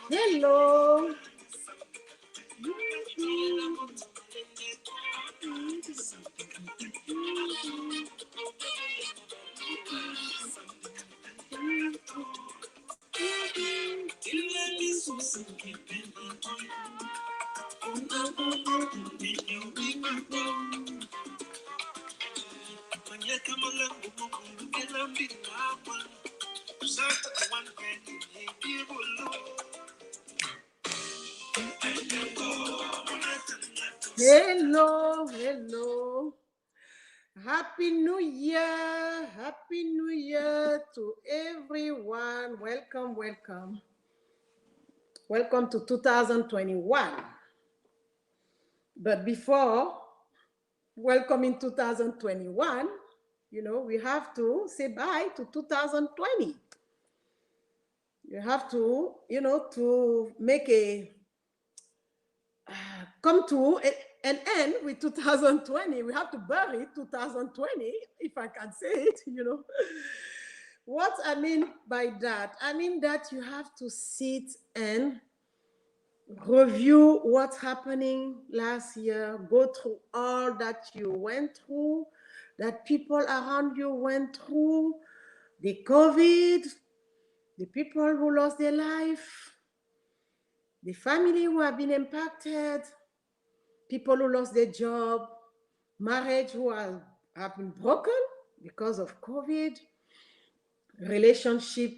Hello. Hello, hello. Happy New Year. Happy New Year to everyone. Welcome, welcome. Welcome to 2021. But before welcoming 2021, we have to say bye to 2020. You have to, to make come to an end with 2020. We have to bury 2020, if I can say it, What I mean by that, I mean that you have to sit and review what's happening last year, go through all that you went through, that people around you went through, the COVID, the people who lost their life, the family who have been impacted, people who lost their job, marriage who have been broken because of COVID, relationship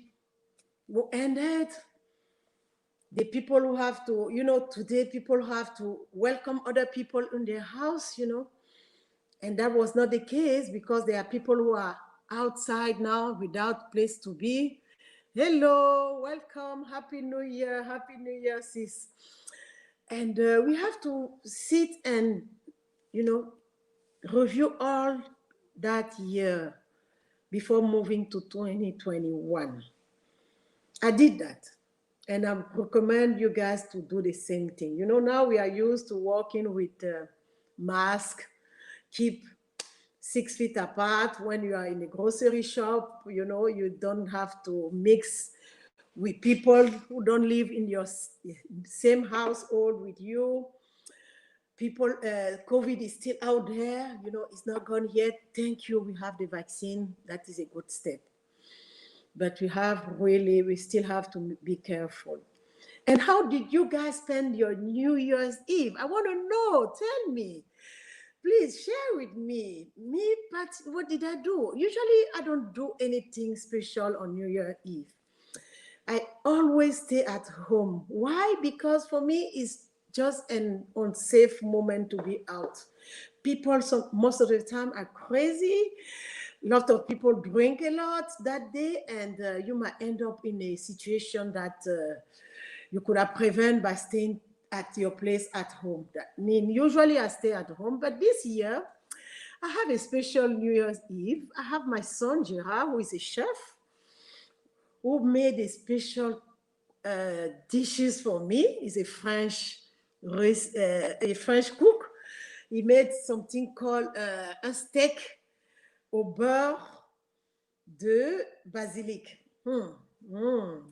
who ended, the people who have to, today people have to welcome other people in their house, and that was not the case because there are people who are outside now without place to be. Hello, welcome, Happy New Year, sis. And we have to sit and, review all that year before moving to 2021. I did that. And I recommend you guys to do the same thing. Now we are used to working with mask, keep 6 feet apart when you are in the grocery shop. You don't have to mix with people who don't live in your same household with you. People, COVID is still out there. It's not gone yet. Thank you. We have the vaccine. That is a good step. But we still have to be careful. And how did you guys spend your New Year's Eve? I want to know. Tell me. Please share with me. But what did I do? Usually, I don't do anything special on New Year's Eve. I always stay at home. Why? Because for me, it's just an unsafe moment to be out. People, most of the time, are crazy. A lot of people drink a lot that day, and you might end up in a situation that you could have prevented by staying at your place at home. Usually I stay at home, but this year I have a special New Year's Eve. I have my son Gerard, who is a chef, who made a special dishes for me. He's a French cook. He made something called un steak au beurre de basilic.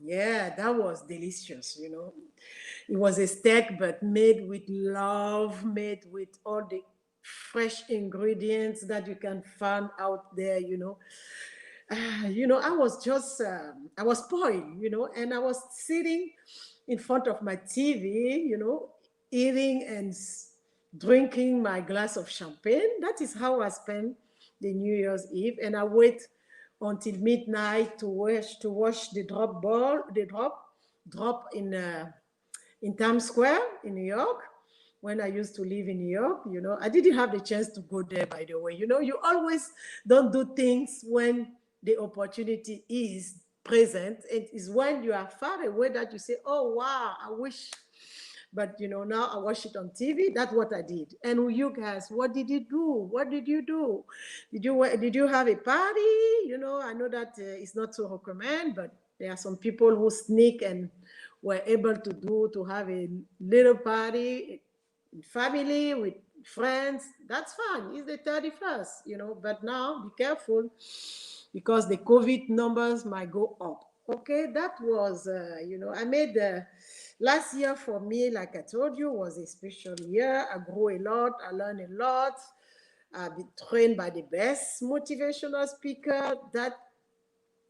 Yeah, that was delicious, It was a steak, but made with love, made with all the fresh ingredients that you can find out there, I was just, I was spoiled, and I was sitting in front of my TV, eating and drinking my glass of champagne. That is how I spent the New Year's Eve. And I wait until midnight to wash the drop. drop in Times Square in New York. When I used to live in New York, I didn't have the chance to go there, by the way. You always don't do things when the opportunity is present. It is when you are far away that you say, oh, wow, I wish. But, now I watch it on TV. That's what I did. And you guys, what did you do? What did you do? Did you have a party? I know that it's not so recommend, but there are some people who sneak and were able to have a little party, family, with friends. That's fun. It's the 31st, but now be careful because the COVID numbers might go up. Okay, that was, I made last year for me, like I told you, was a special year. I grew a lot. I learned a lot. I've been trained by the best motivational speaker that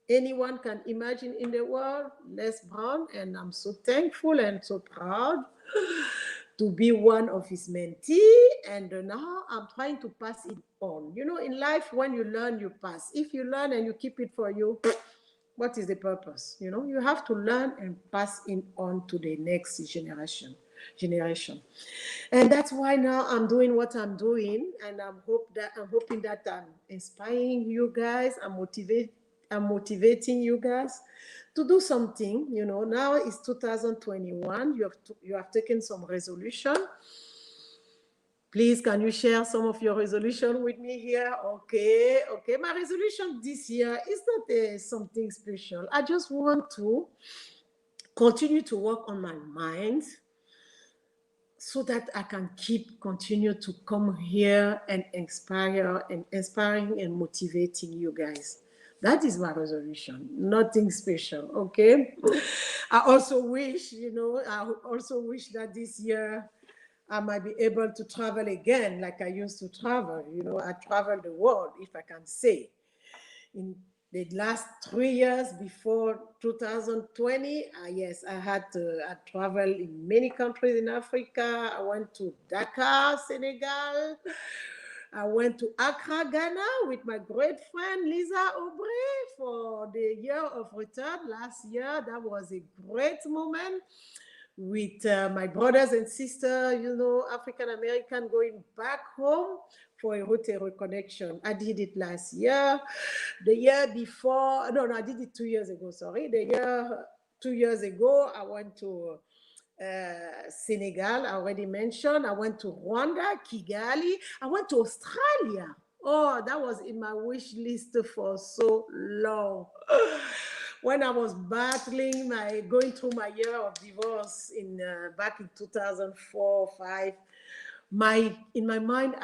anyone can imagine in the world, Les Brown, and I'm so thankful and so proud to be one of his mentees. And now I'm trying to pass it on. In life, when you learn, you pass. If you learn and you keep it for you, what is the purpose? You have to learn and pass it on to the next generation. And that's why now I'm doing what I'm doing, and I'm hoping that I'm inspiring you guys. I'm motivating you guys to do something. Now it's 2021. You have taken some resolution. Please, can you share some of your resolution with me here? Okay. My resolution this year is not something special. I just want to continue to work on my mind so that I can continue to come here and inspiring and motivating you guys. That is my resolution. Nothing special, okay? I also wish that this year I might be able to travel again like I used to travel. I traveled the world, if I can say. In the last 3 years before 2020, yes, I traveled in many countries in Africa. I went to Dakar, Senegal. I went to Accra, Ghana with my great friend Lisa Aubrey for the year of return last year. That was a great moment with my brothers and sisters, African American, going back home for a route reconnection. I did it last year. The year before, no, I did it 2 years ago, sorry. 2 years ago, I went to Senegal, I already mentioned. I went to Rwanda, Kigali. I went to Australia. Oh, that was in my wish list for so long. When I was going through my year of divorce back in 2004, 5, in my mind,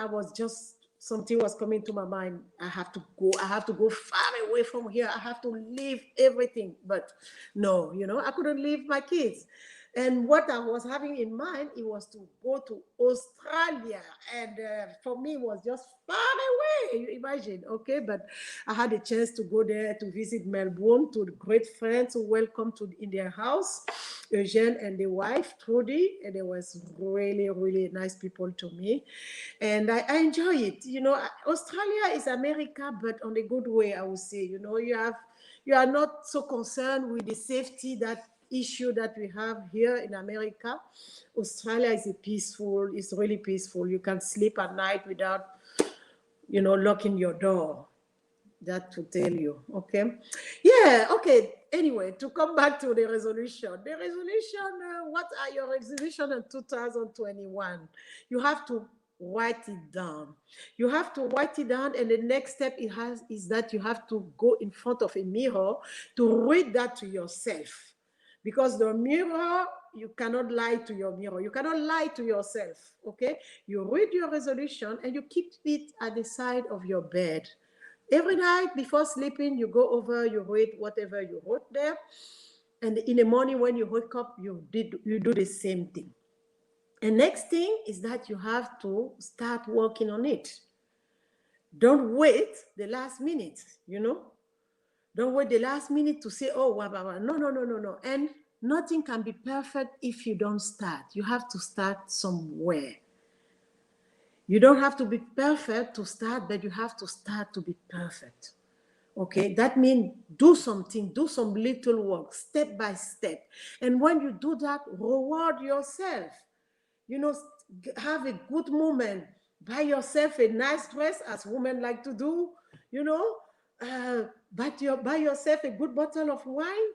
something was coming to my mind. I have to go far away from here. I have to leave everything. But no, I couldn't leave my kids. And what I was having in mind, it was to go to Australia. And for me, it was just far away, you imagine, okay? But I had a chance to go there to visit Melbourne, to the great friends who welcomed in their house, Eugene and the wife, Trudy, and they was really, really nice people to me. And I enjoy it. Australia is America, but on a good way, I would say. You are not so concerned with the safety issue that we have here in America. Australia is really peaceful. You can sleep at night without, locking your door. That to tell you, okay? Yeah, okay. Anyway, to come back to the resolution. What are your resolutions in 2021? You have to write it down. You have to write it down, and the next step is that you have to go in front of a mirror to read that to yourself. Because the mirror, you cannot lie to your mirror. You cannot lie to yourself, okay? You read your resolution and you keep it at the side of your bed. Every night before sleeping, you go over, you read whatever you wrote there. And in the morning when you wake up, you do the same thing. And next thing is that you have to start working on it. Don't wait the last minute, Don't wait the last minute to say, oh, no. And nothing can be perfect if you don't start. You have to start somewhere. You don't have to be perfect to start, but you have to start to be perfect. Okay, that means do something, do some little work, step by step. And when you do that, reward yourself. You know, have a good moment. Buy yourself a nice dress, as women like to do. You know, buy yourself a good bottle of wine.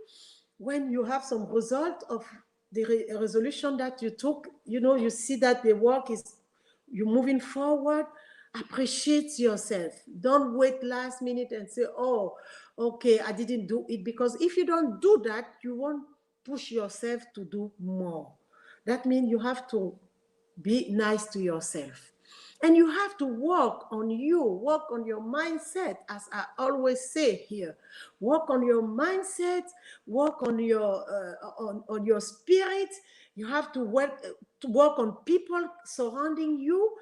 When you have some result of the resolution that you took, you know, you see that the work is, you're moving forward. Appreciate yourself. Don't wait last minute and say, oh, okay, I didn't do it. Because if you don't do that, you won't push yourself to do more. That means you have to be nice to yourself. And you have to work on you, work on your mindset, as I always say here. Work on your mindset, work on your spirit. You have to work on people surrounding you.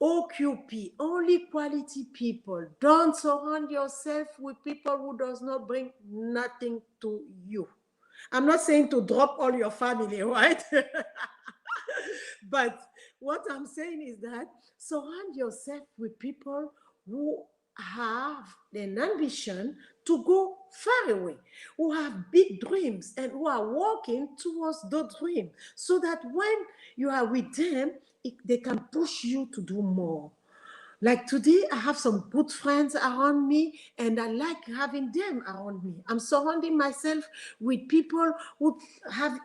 OQP, only quality people. Don't surround yourself with people who does not bring nothing to you. I'm not saying to drop all your family, right? But what I'm saying is that surround yourself with people who have an ambition to go far away, who have big dreams and who are working towards those dreams, so that when you are with them, they can push you to do more. Like today, I have some good friends around me, and I like having them around me. I'm surrounding myself with people who have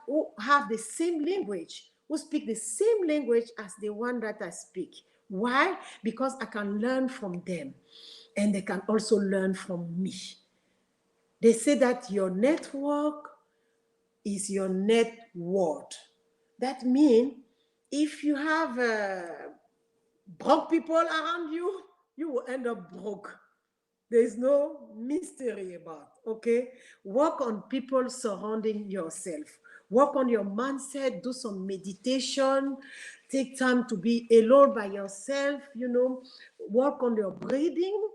the same language, who speak the same language as the one that I speak. Why? Because I can learn from them, and they can also learn from me. They say that your network is your net worth. That means if you have broke people around you, you will end up broke. There is no mystery about, okay? Work on people surrounding yourself. Work on your mindset, do some meditation, take time to be alone by yourself, you know, work on your breathing.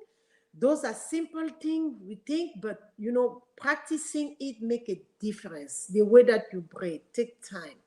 Those are simple things we think, but you know, practicing it make a difference. The way that you breathe, take time.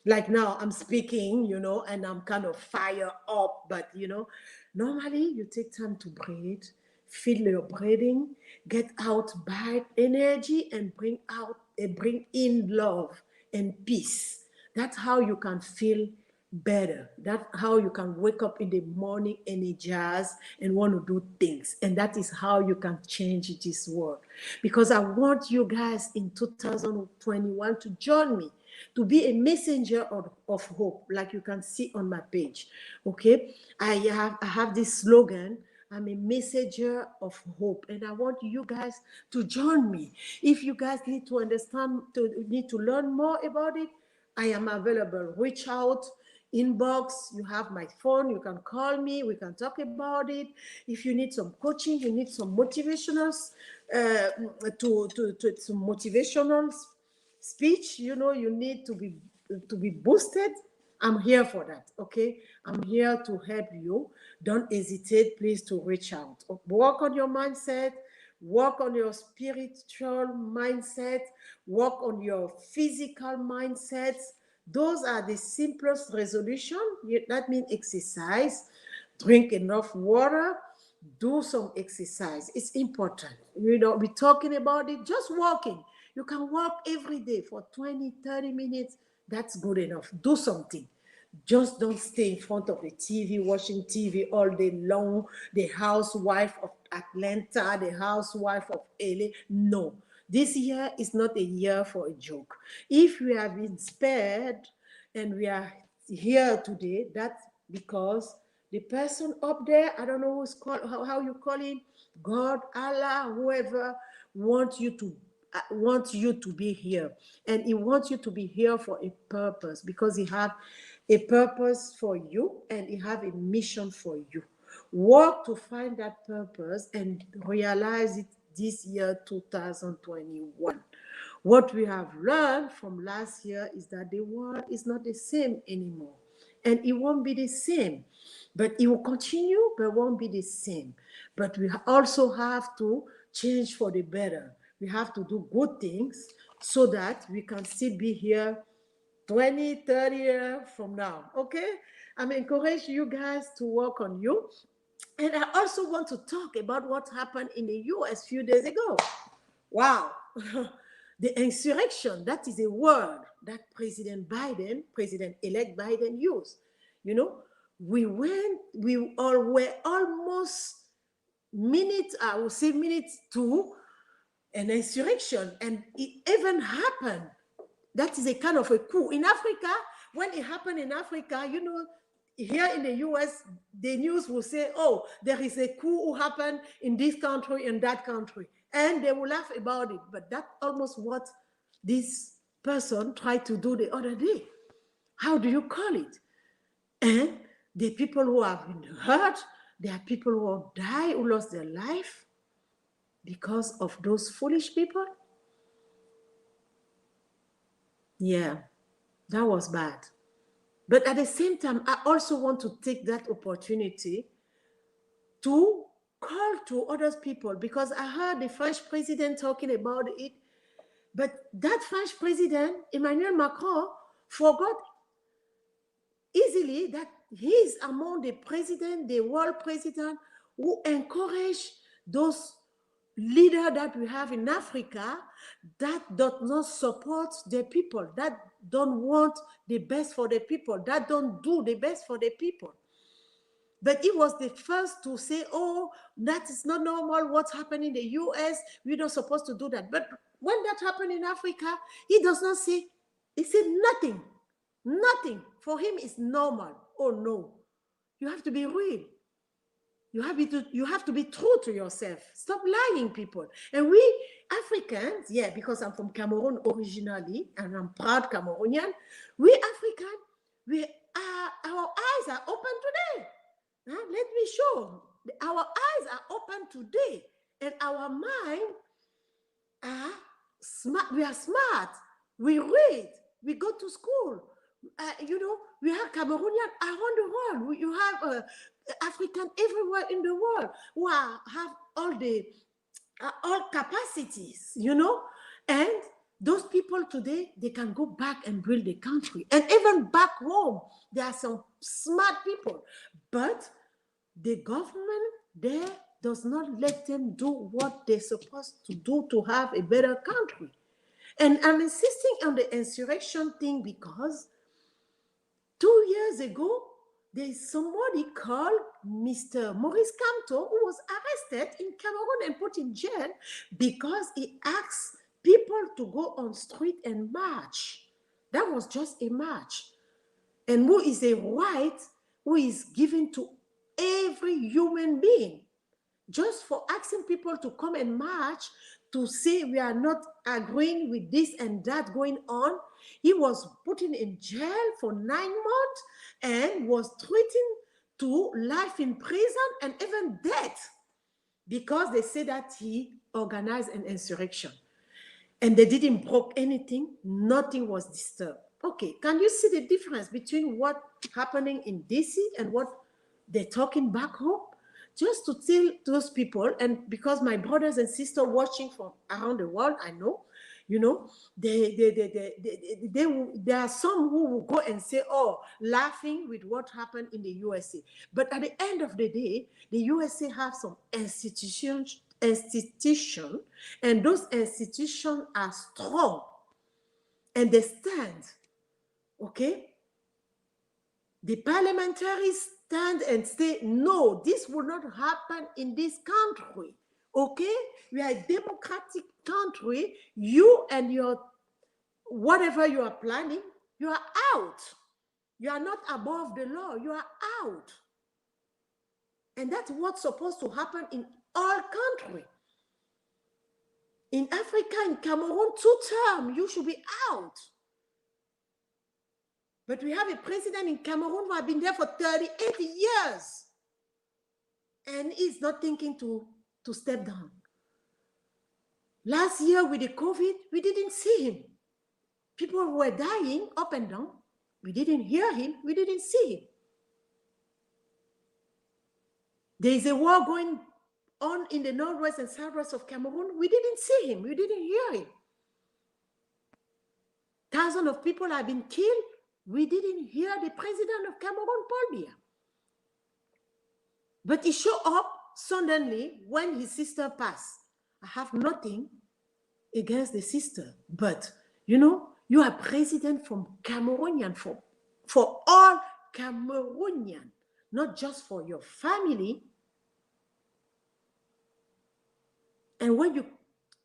Like now I'm speaking, you know, and I'm kind of fired up, but you know, normally you take time to breathe, feel your breathing, get out bad energy and bring in love and peace. That's how you can feel better. That's how you can wake up in the morning energized and want to do things. And that is how you can change this world. Because I want you guys in 2021 to join me, to be a messenger of hope, like you can see on my page. Okay, I have this slogan. I'm a messenger of hope, and I want you guys to join me. If you guys need to understand, need to learn more about it, I am available. Reach out, inbox. You have my phone. You can call me. We can talk about it. If you need some coaching, you need some motivational, some motivational speech, you know, you need to be boosted. I'm here for that. Okay, I'm here to help you. Don't hesitate, please, to reach out. Work on your mindset, work on your spiritual mindset, work on your physical mindsets. Those are the simplest resolution. That means exercise, drink enough water, do some exercise. It's important. You know, we're talking about it, just walking. You can walk every day for 20, 30 minutes. That's good enough. Do something. Just don't stay in front of the TV, watching TV all day long. The housewife of Atlanta, the housewife of LA. No, this year is not a year for a joke. If we have been spared and we are here today, that's because the person up there, I don't know who's called, how you call him, God, Allah, whoever wants you to be here, and he wants you to be here for a purpose, because he have a purpose for you and he have a mission for you. Work to find that purpose and realize it this year 2021. What we have learned from last year is that the world is not the same anymore, and it won't be the same, but it will continue, but won't be the same. But we also have to change for the better. We have to do good things so that we can still be here 20, 30 years from now. Okay, I'm encouraging you guys to work on you. And I also want to talk about what happened in the US a few days ago. Wow. The insurrection, that is a word that President Biden, President-elect Biden used. You know, we all were almost minutes, I would say minutes to an insurrection, and it even happened. That is a kind of a coup. In Africa, when it happened in Africa, you know, here in the US, the news will say, oh, there is a coup who happened in this country and that country. And they will laugh about it. But that's almost what this person tried to do the other day. How do you call it? And the people who have been hurt, there are people who have died, who lost their life because of those foolish people. Yeah, that was bad. But at the same time, I also want to take that opportunity to call to other people, because I heard the French president talking about it. But that French president, Emmanuel Macron, forgot easily that he is among the president, the world president, who encourage those leaders that we have in Africa that do not support the people, that don't want the best for the people, that don't do the best for the people. But he was the first to say, oh, that is not normal, what's happening in the US, we're not supposed to do that. But when that happened in Africa, he does not say, he said nothing. Nothing. For him is normal. Oh no. You have to be real. You have to be true to yourself. Stop lying, people. And we Africans, yeah, because I'm from Cameroon originally, and I'm proud Cameroonian, we African, our eyes are open today. Let me show. Our eyes are open today, and our mind are smart. We are smart. We read. We go to school. You know, we have Cameroonian around the world. You have African everywhere in the world who have all capacities. You know, and those people today, they can go back and build the country, and even back home, there are some smart people, but the government there does not let them do what they're supposed to do to have a better country. And I'm insisting on the insurrection thing because 2 years ago, there's somebody called Mr. Maurice Kamto who was arrested in Cameroon and put in jail because he asked people to go on street and march. That was just a march. And who is a right who is given to every human being, just for asking people to come and march to say we are not agreeing with this and that going on. He was put in jail for 9 months and was threatened to life in prison and even death because they say that he organized an insurrection. And they didn't break anything, nothing was disturbed. Okay, can you see the difference between what happening in DC and what they're talking back home? Just to tell those people, and because my brothers and sisters watching from around the world, I know, you know, there are some who will go and say, oh, laughing with what happened in the USA. But at the end of the day, the USA have some institutions, and those institutions are strong and they stand. Okay, the parliamentaries stand and say, no, this will not happen in this country. Okay, we are a democratic country. You and your whatever you are planning, you are out. You are not above the law, you are out. And that's what's supposed to happen in all countries. In Africa, in Cameroon, 2 terms, you should be out. But we have a president in Cameroon who has been there for 38 years. And he's not thinking to step down. Last year with the COVID, we didn't see him. People were dying up and down. We didn't hear him. We didn't see him. There is a war going on in the northwest and southwest of Cameroon. We didn't see him. We didn't hear him. Thousands of people have been killed. We didn't hear the president of Cameroon, Paul Biya. But he showed up suddenly when his sister passed. I have nothing against the sister, but you are president from Cameroonian, for all Cameroonian, not just for your family. And when you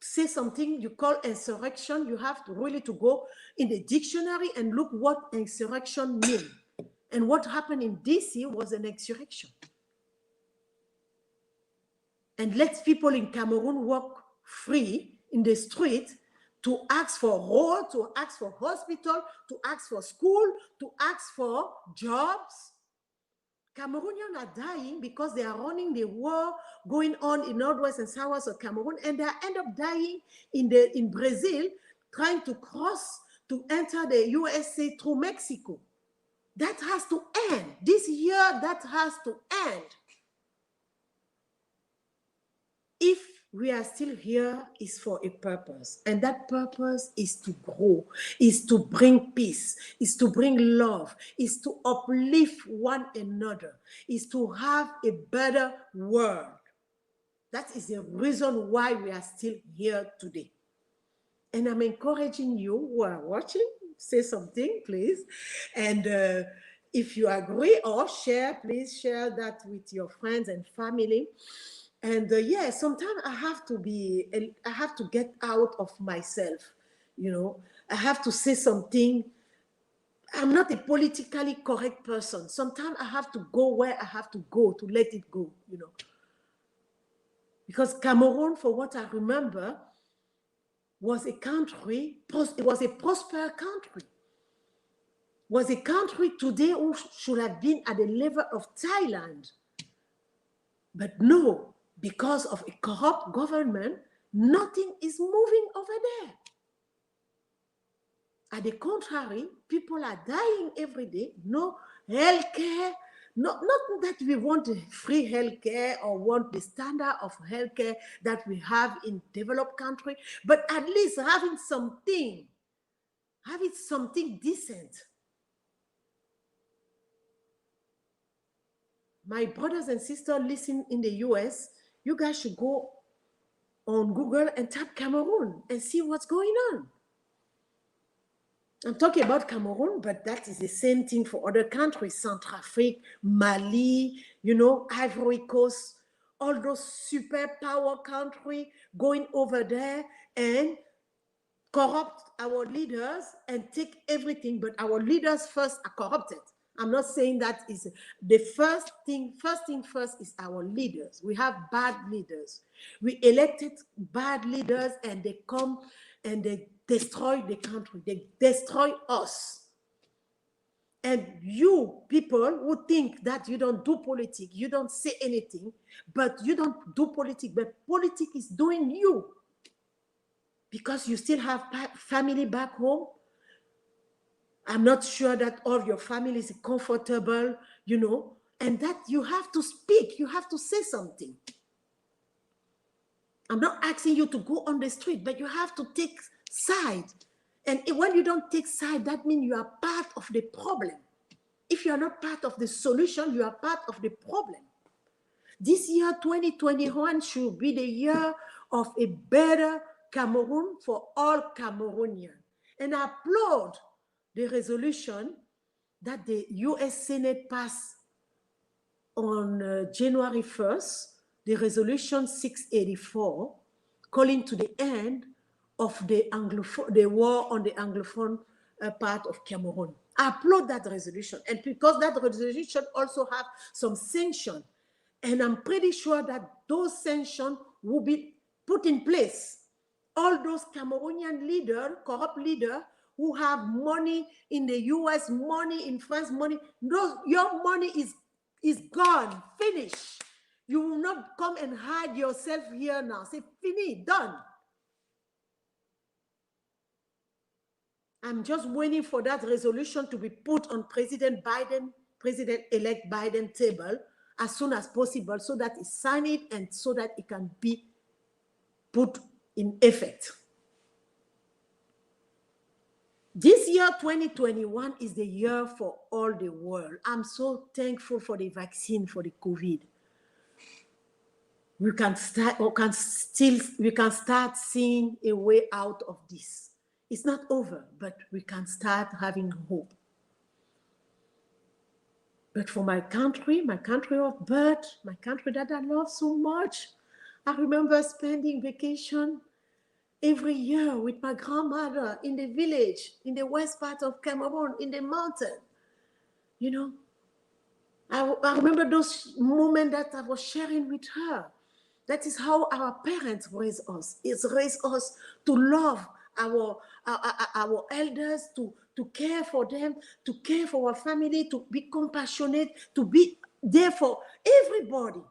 say something you call insurrection, you have to really to go in the dictionary and look what insurrection means. And what happened in DC was an insurrection. And let people in Cameroon walk free in the street to ask for road, to ask for hospital, to ask for school, to ask for jobs. Cameroonians are dying because they are running the war going on in northwest and southwest of Cameroon, and they end up dying in Brazil, trying to cross to enter the USA through Mexico. That has to end. This year, that has to end. If we are still here, is for a purpose, and that purpose is to grow, is to bring peace, is to bring love, is to uplift one another, is to have a better world. That is the reason why we are still here today. And I'm encouraging you who are watching, say something, please. And if you agree or share, please share that with your friends and family. And yeah, sometimes I have to get out of myself, I have to say something. I'm not a politically correct person. Sometimes I have to go where I have to go to let it go, Because Cameroon, for what I remember, was a country, it was a prosperous country. Was a country today who should have been at the level of Thailand. But no, because of a corrupt government, nothing is moving over there. At the contrary, people are dying every day. No healthcare. Not that we want free healthcare or want the standard of healthcare that we have in developed country, but at least having something decent. My brothers and sisters listen in the US, you guys should go on Google and type Cameroon and see what's going on. I'm talking about Cameroon, but that is the same thing for other countries, Centrafrique, Mali, Ivory Coast, all those superpower countries going over there and corrupt our leaders and take everything, but our leaders first are corrupted. I'm not saying that is the first thing first is our leaders. We have bad leaders. We elected bad leaders and they come and they destroy the country. They destroy us. And you people who think that you don't do politics, you don't say anything, but you don't do politics, but politics is doing you. Because you still have family back home. I'm not sure that all your family is comfortable, and that you have to speak, you have to say something. I'm not asking you to go on the street, but you have to take side. And when you don't take side, that means you are part of the problem. If you are not part of the solution, you are part of the problem. This year, 2021, should be the year of a better Cameroon for all Cameroonians. And I applaud the resolution that the US Senate passed on January 1st, the resolution 684, calling to the end of the war on the Anglophone part of Cameroon. I applaud that resolution. And because that resolution also have some sanctions, and I'm pretty sure that those sanctions will be put in place. All those Cameroonian leaders, corrupt leaders, who have money in the US, money in France, money, your money is gone, finished. You will not come and hide yourself here now. Say, fini, done. I'm just waiting for that resolution to be put on President-elect Biden table as soon as possible so that he sign it and so that it can be put in effect. This year, 2021, is the year for all the world. I'm so thankful for the vaccine for the COVID. we can start seeing a way out of this. It's not over, but we can start having hope. But for my country of birth, my country that I love so much, I remember spending vacation every year with my grandmother in the village, in the west part of Cameroon, in the mountain. You know, I remember those moments that I was sharing with her. That is how our parents raised us. It's raised us to love our elders, to care for them, to care for our family, to be compassionate, to be there for everybody.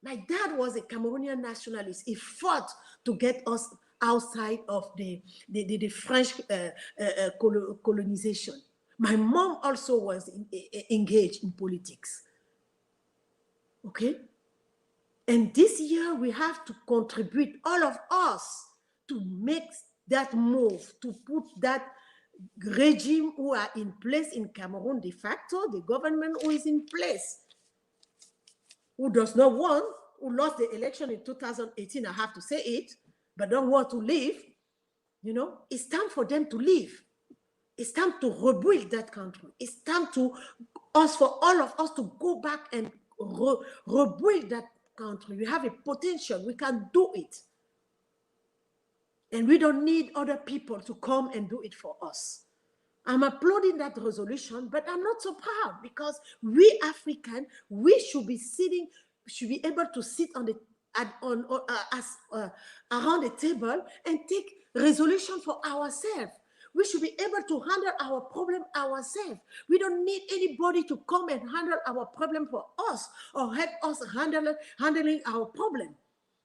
My dad was a Cameroonian nationalist. He fought to get us outside of the French colonization. My mom also was engaged in politics. Okay? And this year we have to contribute, all of us, to make that move, to put that regime who are in place in Cameroon de facto, the government who is in place, who does not want, who lost the election in 2018, I have to say it, but don't want to leave. You know, it's time for them to leave. It's time to rebuild that country. It's time for all of us to go back and rebuild that country. We have a potential. We can do it. And we don't need other people to come and do it for us. I'm applauding that resolution, but I'm not so proud, because we African, we should be able to sit around the table and take resolution for ourselves. We should be able to handle our problem ourselves. We don't need anybody to come and handle our problem for us or help us handling our problem.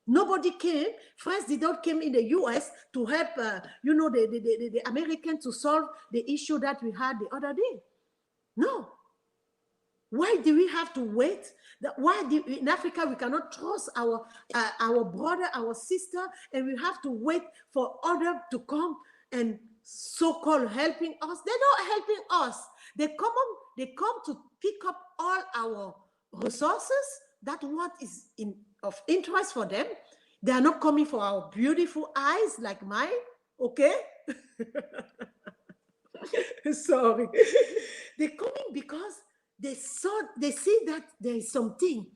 Nobody came. France did not come in the US to help, the Americans to solve the issue that we had the other day. No. Why do we have to wait? In Africa we cannot trust our brother, our sister, and we have to wait for others to come and so-called helping us? They're not helping us. They come to pick up all our resources. That what is of interest for them. They are not coming for our beautiful eyes like mine, okay? Sorry. They're coming because they see that there is something.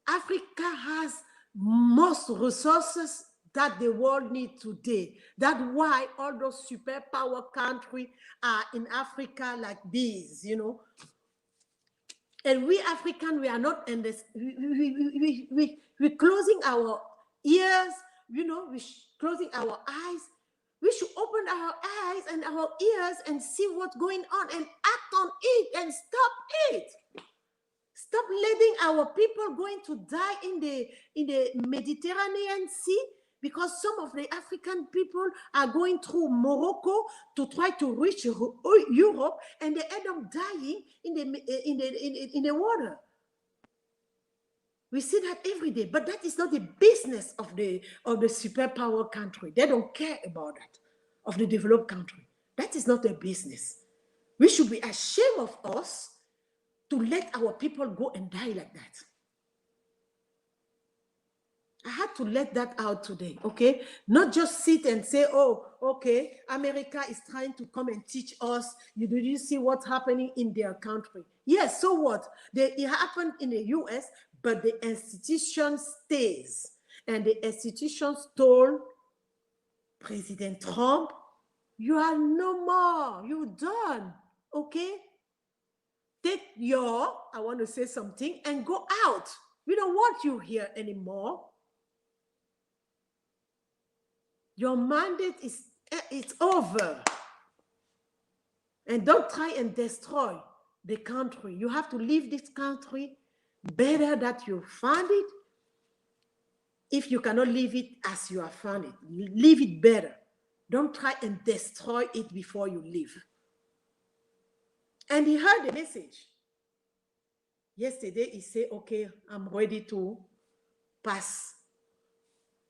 Africa has most resources that the world needs today. That's why all those superpower countries are in Africa like bees, you know. And we Africans, we are not in this, we're closing our ears, you know, we're closing our eyes. We should open our eyes and our ears and see what's going on and act on it and stop it. Stop letting our people going to die in the Mediterranean Sea, because some of the African people are going through Morocco to try to reach Europe, and they end up dying in the water. We see that every day, but that is not the business of the superpower country. They don't care about that, of the developed country. That is not their business. We should be ashamed of us to let our people go and die like that. I had to let that out today, okay? Not just sit and say, oh, okay, America is trying to come and teach us. Did you see what's happening in their country? Yes, so what? It happened in the US, but the institution stays. And the institutions told President Trump, you are no more, you're done, okay? Take I want to say something, and go out. We don't want you here anymore. Your mandate it's over. And don't try and destroy the country. You have to leave this country better than you found it. If you cannot leave it as you have found it, leave it better. Don't try and destroy it before you leave. And he heard the message. Yesterday, he said, okay, I'm ready to pass,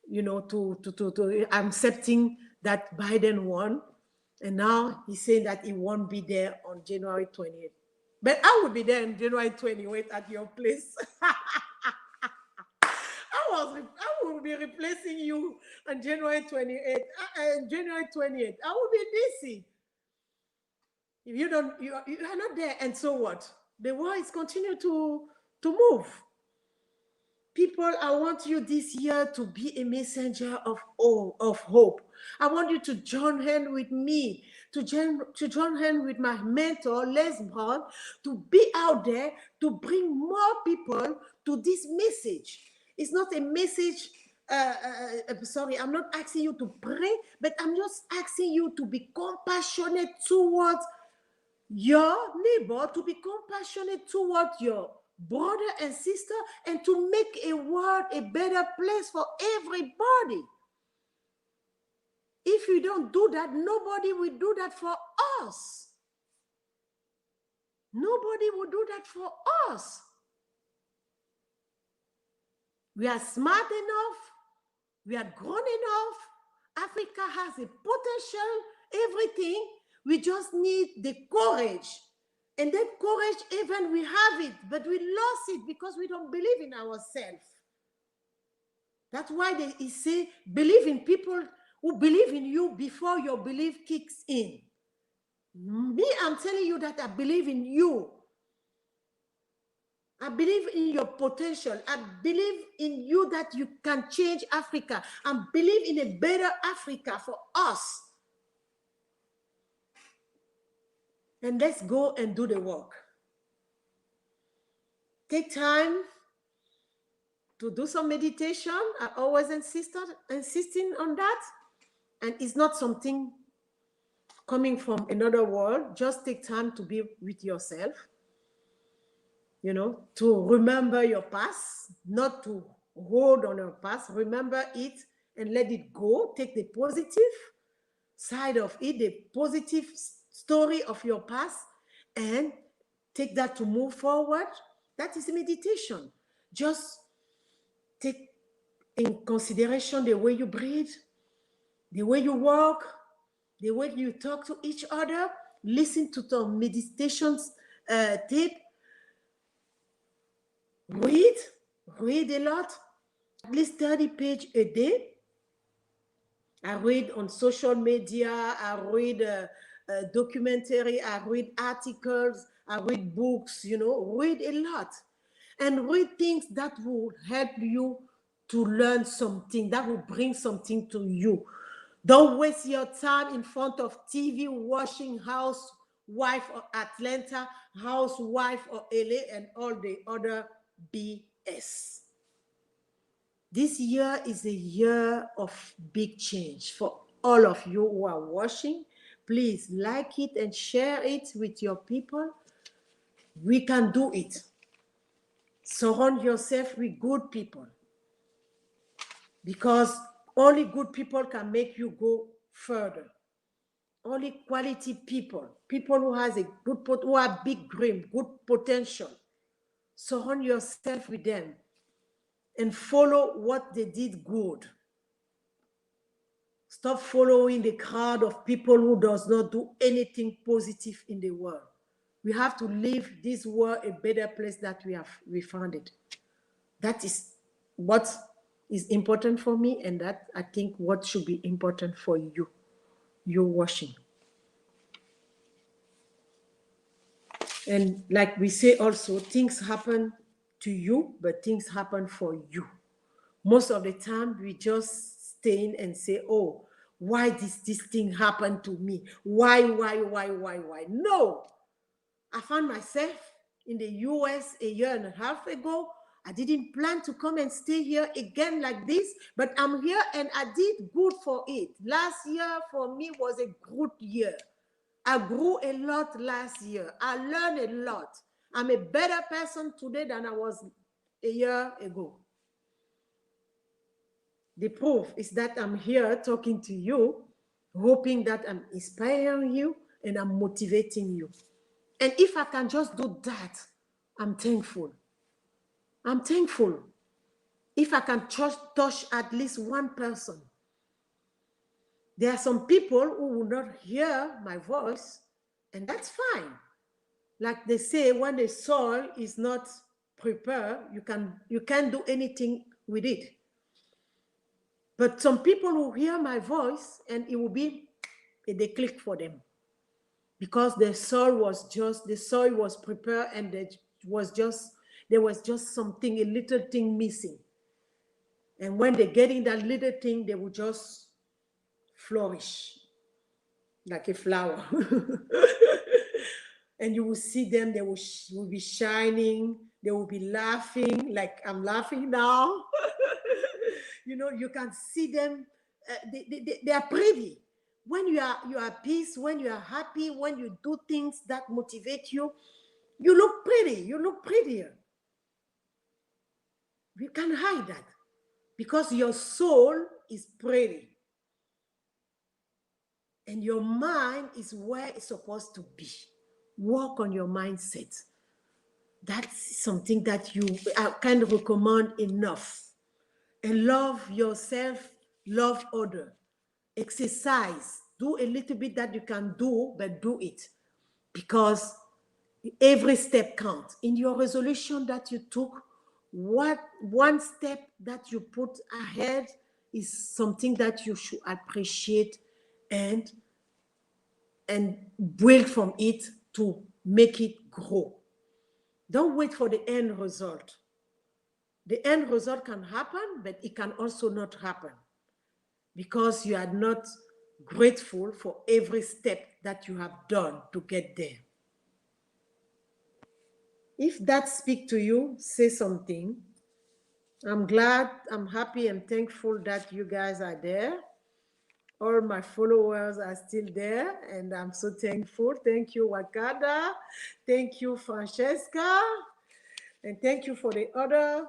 you know, I'm accepting that Biden won. And now he's saying that he won't be there on January 28th. But I will be there on January 28th at your place. I will be replacing you on January 28th. January 28th, I will be busy. If you don't, you are not there, and so what? The world is continue to move. People, I want you this year to be a messenger of hope. I want you to join hand with me, to join hand with my mentor, Les Brown, to be out there, to bring more people to this message. It's not a message, sorry, I'm not asking you to pray, but I'm just asking you to be compassionate towards your neighbor, to be compassionate towards your brother and sister, and to make a world a better place for everybody. If you don't do that, nobody will do that for us. Nobody will do that for us. We are smart enough. We are grown enough. Africa has a potential, everything. We just need the courage. And that courage, even we have it, but we lost it because we don't believe in ourselves. That's why they say, believe in people who believe in you before your belief kicks in. Me, I'm telling you that I believe in you. I believe in your potential. I believe in you that you can change Africa. I believe in a better Africa for us. And let's go and do the work. Take time to do some meditation. I always insisting on that. And it's not something coming from another world. Just take time to be with yourself. You know, to remember your past, not to hold on your past. Remember it and let it go. Take the positive side of it, the positive story of your past, and take that to move forward. That is meditation. Just take in consideration the way you breathe, the way you walk, the way you talk to each other. Listen to the meditations tape. Read a lot, at least 30 pages a day. I read on social media, I read documentary, I read articles, I read books, you know, read a lot. And read things that will help you to learn something, that will bring something to you. Don't waste your time in front of TV watching Housewife of Atlanta, Housewife of LA, and all the other BS. This year is a year of big change for all of you who are watching. Please like it and share it with your people. We can do it. Surround yourself with good people, because only good people can make you go further. Only quality people, people who has a good, who have big dream, good potential. Surround yourself with them and follow what they did good. Stop following the crowd of people who does not do anything positive in the world. We have to leave this world a better place that we found it. That is what is important for me, and that I think what should be important for you. You're watching. And like we say also, things happen to you, but things happen for you. Most of the time, we just stay in and say, oh, why this thing happened to me? Why? No, I found myself in the US a year and a half ago. I didn't plan to come and stay here again like this, but I'm here and I did good for it. Last year for me was a good year. I grew a lot last year. I learned a lot. I'm a better person today than I was a year ago. The proof is that I'm here talking to you, hoping that I'm inspiring you and I'm motivating you. And if I can just do that, I'm thankful. I'm thankful. If I can just touch at least one person. There are some people who will not hear my voice, and that's fine. Like they say, when the soil is not prepared, you can't do anything with it. But some people will hear my voice and it will be a click for them, because the soil was prepared, and there was just something, a little thing missing. And when they get in that little thing, they will just flourish like a flower. And you will see them, they will be shining, they will be laughing like I'm laughing now. You can see them, they are pretty. When you are at peace, when you are happy, when you do things that motivate you, you look pretty, you look prettier. You can hide that because your soul is pretty. And your mind is where it's supposed to be. Work on your mindset. That's something that I can recommend enough. And love yourself, love other. Exercise. Do a little bit that you can do, but do it. Because every step counts. In your resolution that you took, one step that you put ahead is something that you should appreciate and build from it to make it grow. Don't wait for the end result. The end result can happen, but it can also not happen because you are not grateful for every step that you have done to get there. If that speaks to you, say something. I'm glad, I'm happy, and thankful that you guys are there. All my followers are still there, and I'm so thankful. Thank you, Wakada. Thank you, Francesca. And thank you for the other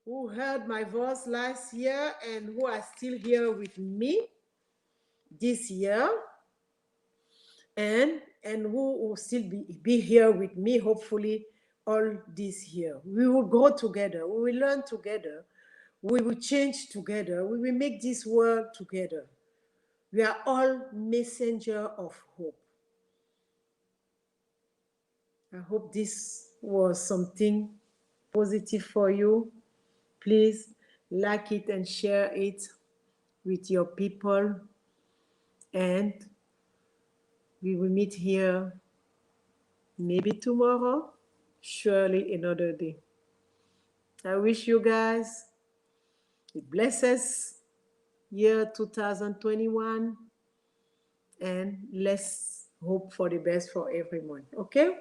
who heard my voice last year and who are still here with me this year, and who will still be here with me, hopefully, all this year. We will go together. We will learn together. We will change together. We will make this world together. We are all messenger of hope. I hope this was something positive for you. Please like it and share it with your people. And we will meet here maybe tomorrow, surely another day. I wish you guys a blessed year 2021, and let's hope for the best for everyone. Okay?